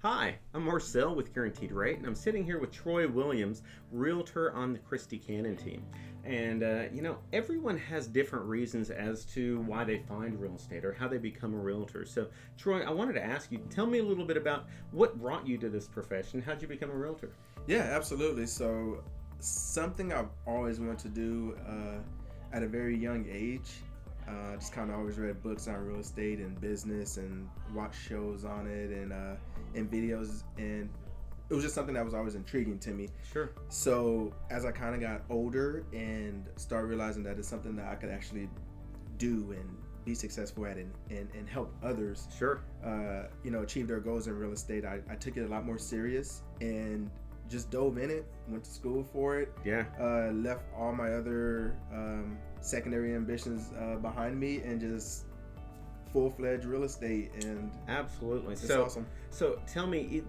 Hi, I'm Marcel with Guaranteed Rate, and I'm sitting here with Troy Williams, Realtor on the Christie Cannon team. And, everyone has different reasons as to why they find real estate or how they become a realtor. So, Troy, I wanted to ask you, tell me a little bit about what brought you to this profession. How'd you become a realtor? Yeah, absolutely. So, something I've always wanted to do at a very young age. Just kind of always read books on real estate and business and watched shows on it and videos, and it was just something that was always intriguing to me. Sure. So as I kind of got older and started realizing that it's something that I could actually do and be successful at and help others, Sure. Achieve their goals in real estate, I took it a lot more serious and just dove in it, went to school for it. Yeah. Left all my other secondary ambitions behind me and just full-fledged real estate, and Absolutely. it's awesome. So tell me,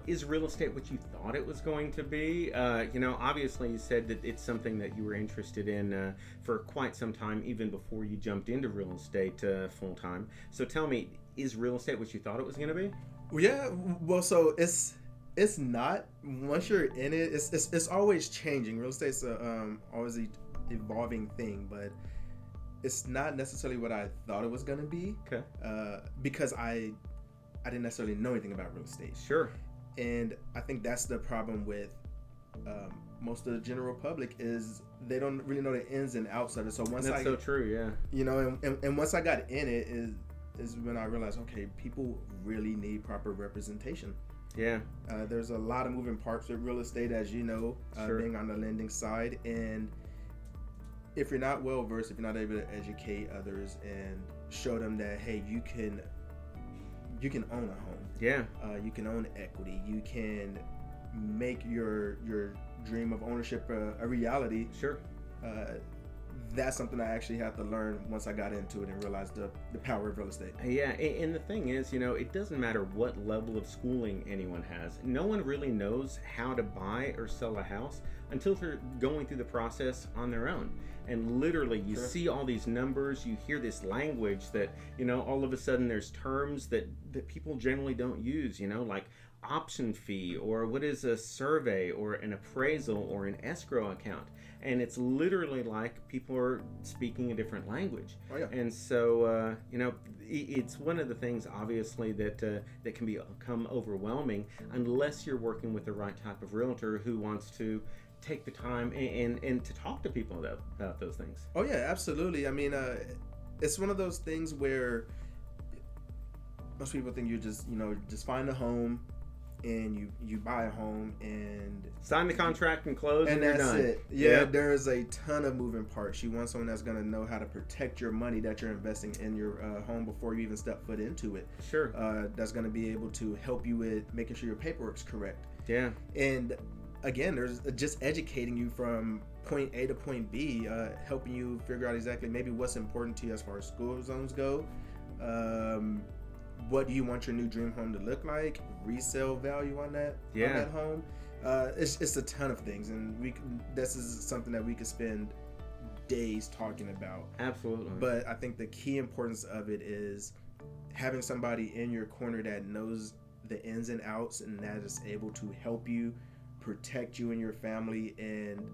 is real estate what you thought it was going to be? Obviously you said that it's something that you were interested in for quite some time, even before you jumped into real estate full-time. So tell me, is real estate what you thought it was going to be? Yeah, well, so it's not. Once you're in it, it's always changing. Real estate's always an evolving thing, but it's not necessarily what I thought it was going to be. Okay. Because I didn't necessarily know anything about real estate. Sure. And I think that's the problem with most of the general public is they don't really know the ins and outs of it. So once That's so true, yeah. And once I got in it is when I realized, okay, people really need proper representation. Yeah. There's a lot of moving parts with real estate, as you know, Sure. being on the lending side. And if you're not well versed, if you're not able to educate others and show them that, hey, you can own a home. Yeah. You can own equity. You can make your dream of ownership a reality. Sure. That's something I actually had to learn once I got into it and realized the power of real estate. Yeah, and the thing is, it doesn't matter what level of schooling anyone has. No one really knows how to buy or sell a house until they're going through the process on their own. And literally, you Sure. see all these numbers, you hear this language that, all of a sudden there's terms that people generally don't use, like option fee, or what is a survey, or an appraisal, or an escrow account. And it's literally like people are speaking a different language. Oh, yeah. And so, it's one of the things, obviously, that can become overwhelming unless you're working with the right type of realtor who wants to take the time and to talk to people about those things. Oh, yeah, absolutely. I mean, it's one of those things where most people think you just find a home and you buy a home and sign the contract and close and that's you're done. it. Yeah, there's a ton of moving parts. You want someone that's going to know how to protect your money that you're investing in your home before you even step foot into it. Sure. That's going to be able to help you with making sure your paperwork's correct. Yeah. And again, there's just educating you from point A to point B, helping you figure out exactly maybe what's important to you as far as school zones go. What do you want your new dream home to look like? Resale value on that home. It's a ton of things, and this is something that we could spend days talking about. Absolutely. But I think the key importance of it is having somebody in your corner that knows the ins and outs and that is able to help you, protect you and your family, and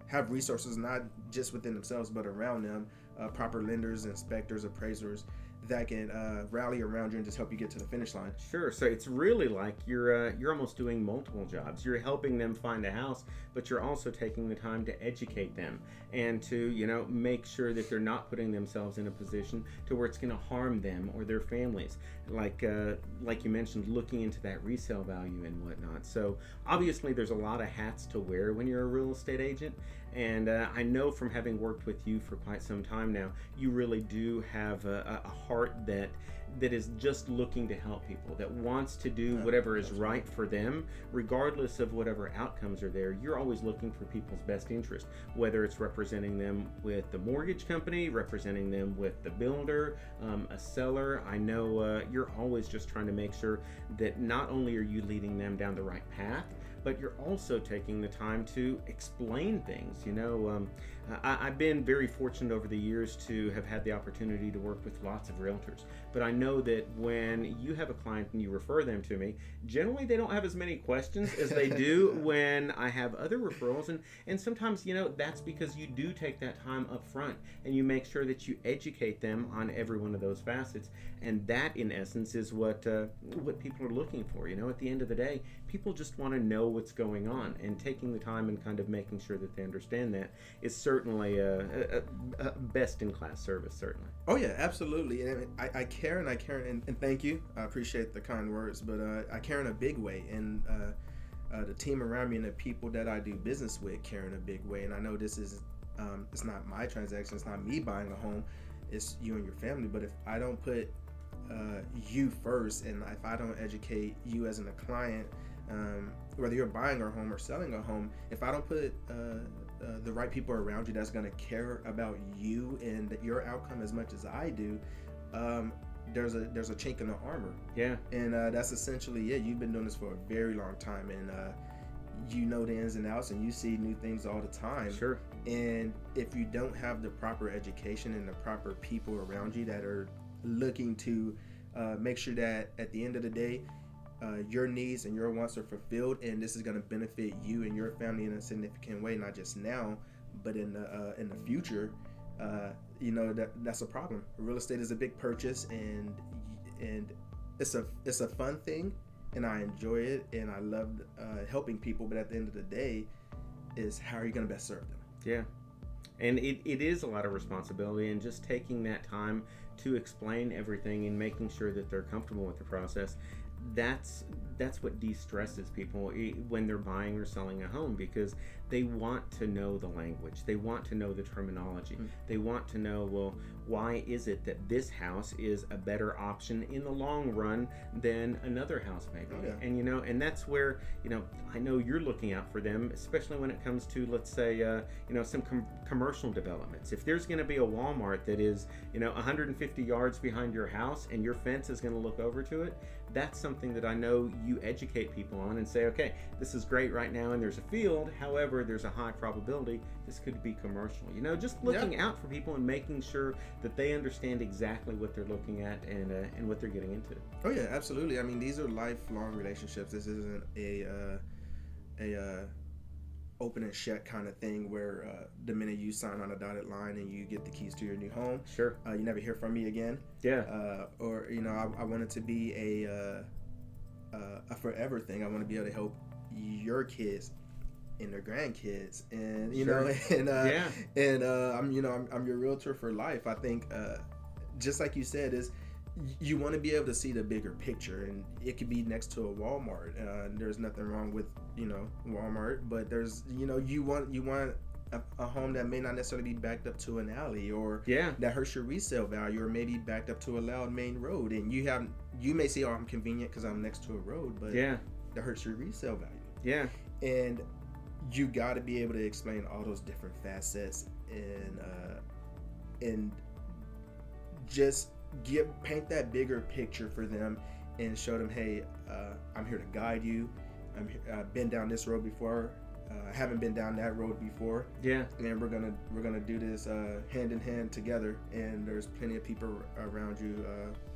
have resources not just within themselves but around them, proper lenders, inspectors, appraisers that can rally around you and just help you get to the finish line. Sure. So it's really like you're almost doing multiple jobs. You're helping them find a house, but you're also taking the time to educate them and to make sure that they're not putting themselves in a position to where it's going to harm them or their families. Like you mentioned, looking into that resale value and whatnot. So obviously, there's a lot of hats to wear when you're a real estate agent. And I know from having worked with you for quite some time now, you really do have a heart that is just looking to help people, that wants to do whatever is right for them, regardless of whatever outcomes are there. You're always looking for people's best interest, whether it's representing them with the mortgage company, representing them with the builder, a seller. I know you're always just trying to make sure that not only are you leading them down the right path, but you're also taking the time to explain things. I've been very fortunate over the years to have had the opportunity to work with lots of realtors. But I know that when you have a client and you refer them to me, generally they don't have as many questions as they do when I have other referrals. And sometimes, that's because you do take that time up front and you make sure that you educate them on every one of those facets. And that, in essence, is what people are looking for. At the end of the day, people just want to know what's going on, and taking the time and kind of making sure that they understand that is certainly a best-in-class service, certainly. Oh yeah, absolutely. And I care, and thank you. I appreciate the kind words, but I care in a big way, and the team around me and the people that I do business with care in a big way. And I know this is it's not my transaction, it's not me buying a home, it's you and your family. But if I don't put you first, and if I don't educate you as a client, whether you're buying a home or selling a home, if I don't put the right people around you that's going to care about you and your outcome as much as I do, there's a chink in the armor. Yeah. And that's essentially it. You've been doing this for a very long time, and you know the ins and outs, and you see new things all the time. Sure. And if you don't have the proper education and the proper people around you that are looking to make sure that at the end of the day, your needs and your wants are fulfilled, and this is going to benefit you and your family in a significant way, not just now, but in the future, that's a problem. Real estate is a big purchase, and it's a fun thing, and I enjoy it, and I love helping people. But at the end of the day, is how are you going to best serve them? Yeah. And it is a lot of responsibility, and just taking that time to explain everything and making sure that they're comfortable with the process. That's what de-stresses people when they're buying or selling a home, because they want to know the language, they want to know the terminology, they want to know, well, why is it that this house is a better option in the long run than another house maybe? Oh, yeah. And and that's where I know you're looking out for them, especially when it comes to, let's say, some commercial developments. If there's going to be a Walmart that is 150 yards behind your house and your fence is going to look over to it, that's something that I know you educate people on and say, okay, this is great right now and there's a field, however, there's a high probability this could be commercial. Just looking out for people and making sure that they understand exactly what they're looking at and what they're getting into. Oh yeah, absolutely. I mean, these are lifelong relationships. This isn't a open and shut kind of thing where the minute you sign on a dotted line and you get the keys to your new home, sure, you never hear from me again. Yeah. Or I want it to be a forever thing. I want to be able to help your kids and their grandkids, and I'm your realtor for life. I think just like you said, is you want to be able to see the bigger picture, and it could be next to a Walmart. There's nothing wrong with Walmart, but there's you want a home that may not necessarily be backed up to an alley, or that hurts your resale value, or maybe backed up to a loud main road, and you may say, oh, I'm convenient because I'm next to a road, but that hurts your resale value. Yeah. And you got to be able to explain all those different facets, and just paint that bigger picture for them, and show them, hey, I'm here to guide you. I've been down this road before. I haven't been down that road before. Yeah. And we're gonna do this hand in hand together. And there's plenty of people around you,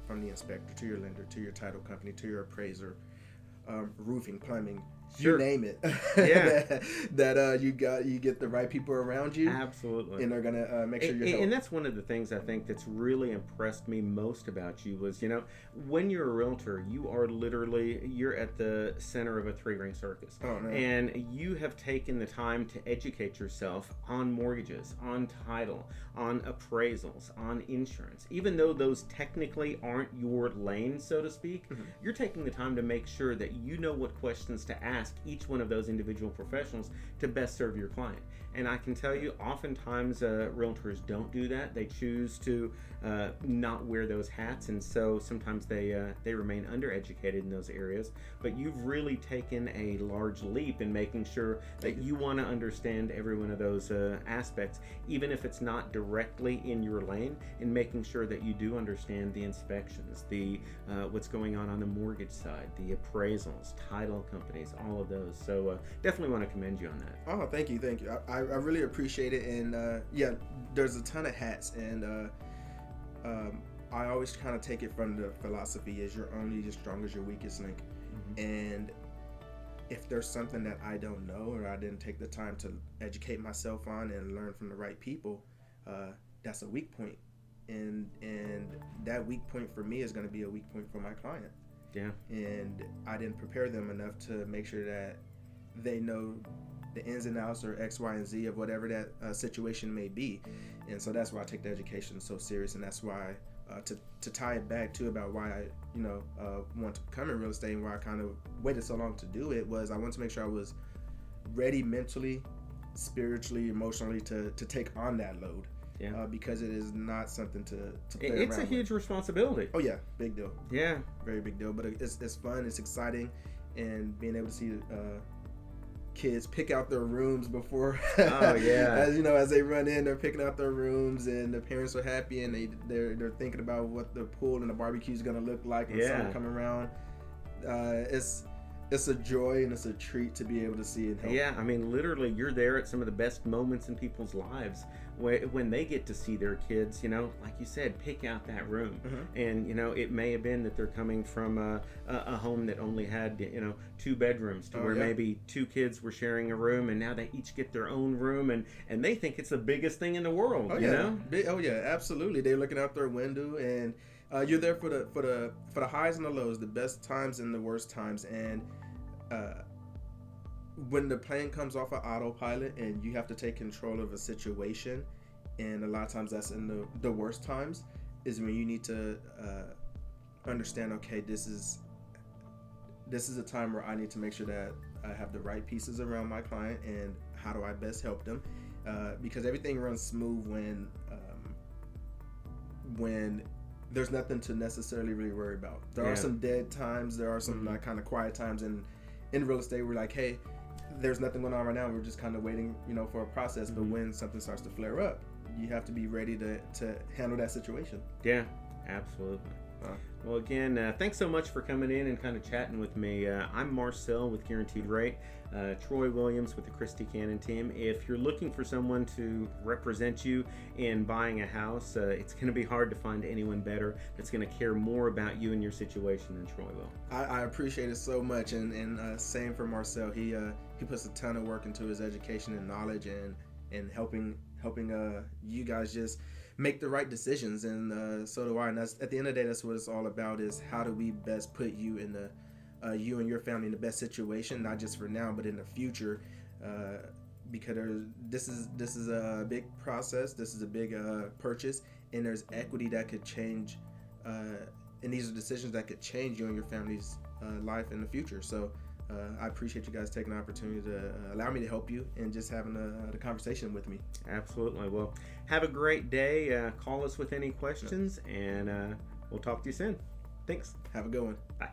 from the inspector to your lender to your title company to your appraiser, roofing, plumbing. Sure. You name it. Yeah. that you get the right people around you. Absolutely. And they're gonna make sure you're. And that's one of the things I think that's really impressed me most about you was, when you're a realtor, you're at the center of a three-ring circus. Oh, man. And you have taken the time to educate yourself on mortgages, on title, on appraisals, on insurance. Even though those technically aren't your lane, so to speak, you're taking the time to make sure that you know what questions to ask each one of those individual professionals to best serve your client. And I can tell you, oftentimes realtors don't do that. They choose to not wear those hats, and so sometimes they remain undereducated in those areas. But you've really taken a large leap in making sure that you want to understand every one of those aspects, even if it's not directly in your lane, and making sure that you do understand the inspections, the what's going on the mortgage side, the appraisals, title companies, all of those. So definitely want to commend you on that. Oh, thank you. I really appreciate it. And yeah, there's a ton of hats, and I always kind of take it from the philosophy is you're only as strong as your weakest link. And if there's something that I don't know or I didn't take the time to educate myself on and learn from the right people, that's a weak point. And that weak point for me is going to be a weak point for my client. Yeah. And I didn't prepare them enough to make sure that they know the ins and outs or X, Y, and Z of whatever that situation may be. And so that's why I take the education so serious, and that's why to tie it back to about why I want to become in real estate and why I kind of waited so long to do it was I wanted to make sure I was ready mentally, spiritually, emotionally to take on that load. Yeah. Because it is not something to play It's around a huge with. responsibility. Oh yeah, big deal. Yeah. Very big deal. But it's fun, it's exciting, and being able to see kids pick out their rooms before. Oh yeah. as they run in, they're picking out their rooms, and the parents are happy, and they're thinking about what the pool and the barbecue is gonna look like when summer come around. It's a joy and it's a treat to be able to see and help. Yeah, I mean, literally, you're there at some of the best moments in people's lives when they get to see their kids, like you said, pick out that room. And, it may have been that they're coming from a home that only had, 2 bedrooms to where maybe 2 kids were sharing a room, and now they each get their own room, and they think it's the biggest thing in the world, you know? Oh, yeah, absolutely. They're looking out their window, and you're there for the highs and the lows, the best times and the worst times. And when the plane comes off of autopilot and you have to take control of a situation, and a lot of times that's in the worst times, is when you need to understand, okay, this is a time where I need to make sure that I have the right pieces around my client, and how do I best help them, because everything runs smooth when there's nothing to necessarily really worry about. There are some dead times, there are some kind of quiet times in real estate. We're like, hey, there's nothing going on right now, we're just kind of waiting for a process. But when something starts to flare up, you have to be ready to handle that situation. Yeah, absolutely. Well, again, thanks so much for coming in and kind of chatting with me. I'm Marcel with Guaranteed Rate, Troy Williams with the Christie Cannon team. If you're looking for someone to represent you in buying a house, it's going to be hard to find anyone better that's going to care more about you and your situation than Troy will. I appreciate it so much, and same for Marcel. He puts a ton of work into his education and knowledge, and helping you guys just make the right decisions, and so do I. And that's, at the end of the day, that's what it's all about, is how do we best put you in you and your family in the best situation, not just for now but in the future, because this is a big process, this is a big purchase, and there's equity that could change, and these are decisions that could change you and your family's life in the future. So I appreciate you guys taking the opportunity to allow me to help you and just having the conversation with me. Absolutely. Well, have a great day. Call us with any questions, and we'll talk to you soon. Thanks. Have a good one. Bye.